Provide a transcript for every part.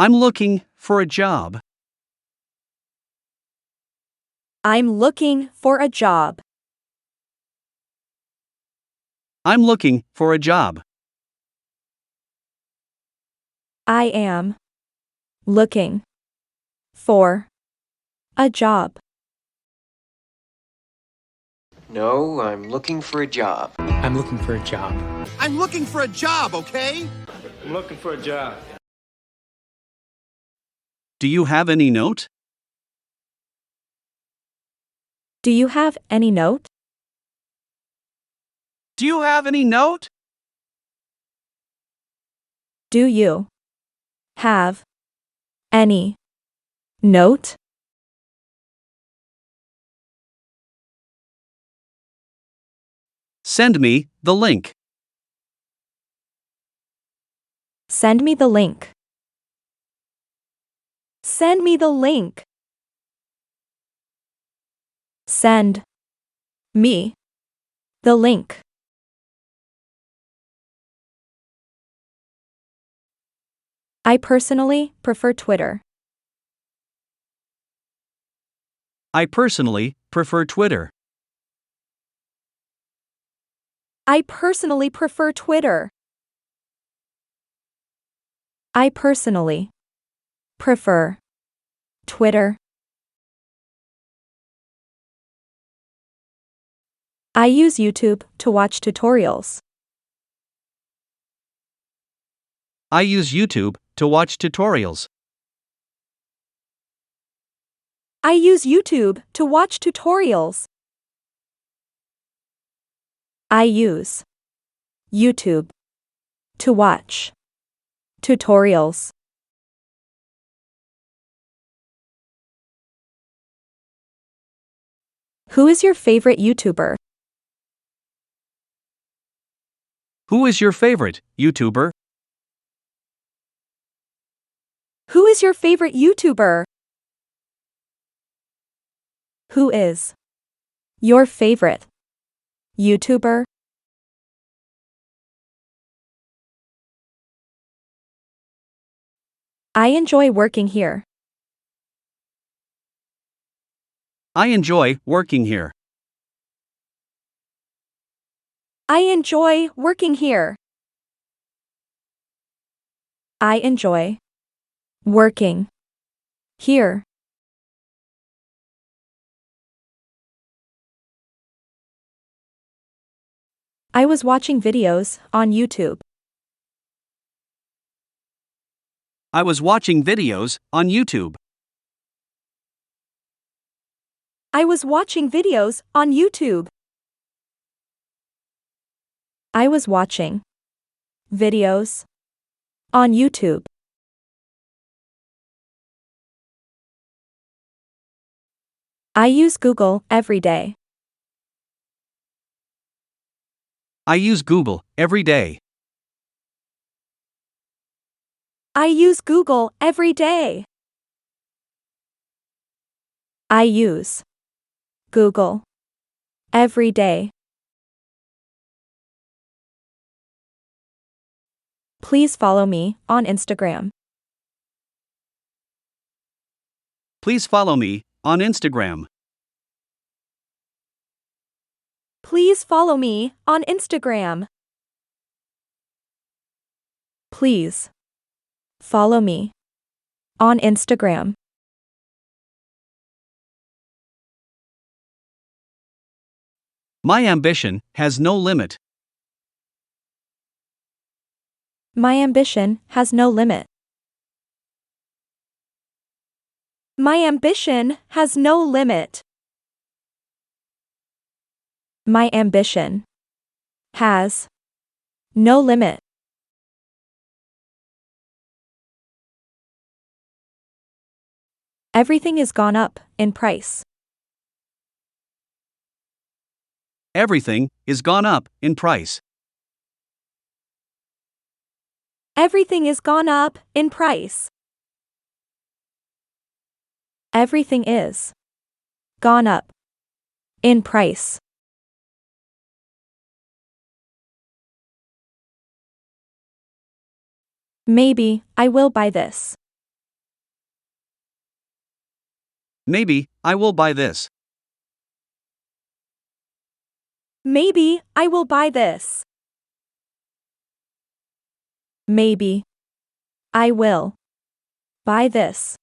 I'm looking for a job. I'm looking for a job. I'm looking for a job. I am looking for a job. No, I'm looking for a job. I'm looking for a job. I'm looking for a job, okay? I'm looking for a job. Do you have any note? Do you have any note? Do you have any note? Do you have any note? Send me the link. Send me the link. Send me the link. Send me the link. I personally prefer Twitter. I personally prefer Twitter. I personally prefer Twitter. I personally prefer Twitter. I use YouTube to watch tutorials. I use YouTube to watch tutorials. I use YouTube to watch tutorials. I use YouTube to watch tutorials. Who is your favorite YouTuber? Who is your favorite YouTuber? Who is your favorite YouTuber? Who is your favorite YouTuber? I enjoy working here. I enjoy working here. I enjoy working here. I enjoy working here. I was watching videos on YouTube. I was watching videos on YouTube. I was watching videos on YouTube. I was watching videos on YouTube. I use Google every day. I use Google every day. I use Google every day. I use Google every day. Please follow me on Instagram. Please follow me on Instagram. Please follow me on Instagram. Please follow me on Instagram. My ambition has no limit. My ambition has no limit. My ambition has no limit. My ambition has no limit. Everything is gone up in price. Everything is gone up in price. Everything is gone up in price. Everything is gone up in price. Maybe I will buy this. Maybe I will buy this. Maybe I will buy this. Maybe I will buy this.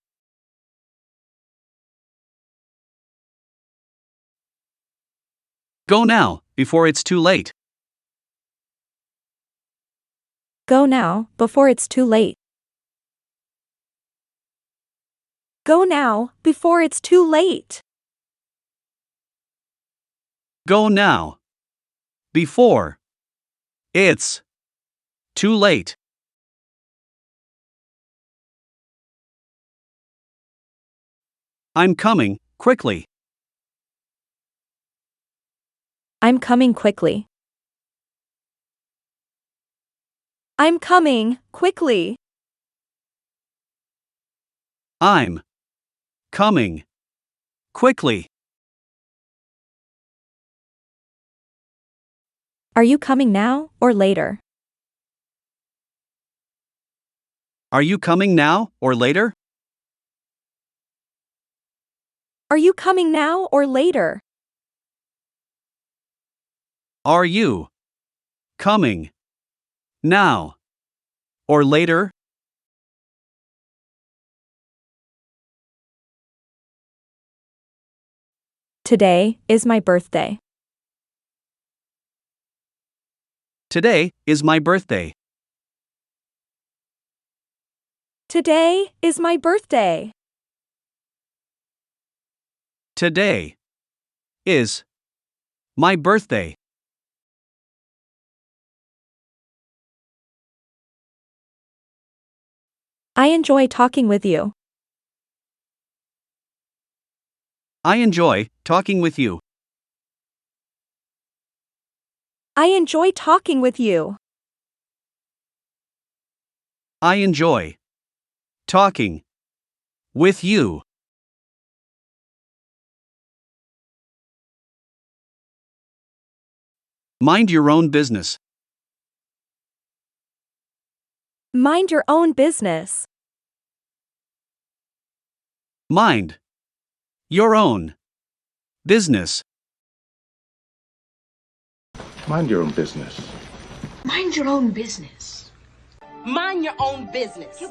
Go now, before it's too late. Go now, before it's too late. Go now, before it's too late. Go now. Before. It's. Too late. I'm coming, quickly. I'm coming quickly. I'm coming quickly. I'm. Coming. Quickly. Are you coming now or later? Are you coming now or later? Are you coming now or later? Are you coming now or later? Today is my birthday. Today is my birthday. Today is my birthday. Today is my birthday. I enjoy talking with you. I enjoy talking with you. I enjoy talking with you. I enjoy talking with you. Mind your own business. Mind your own business. Mind your own business. Mind your own business. Mind your own business. Mind your own business.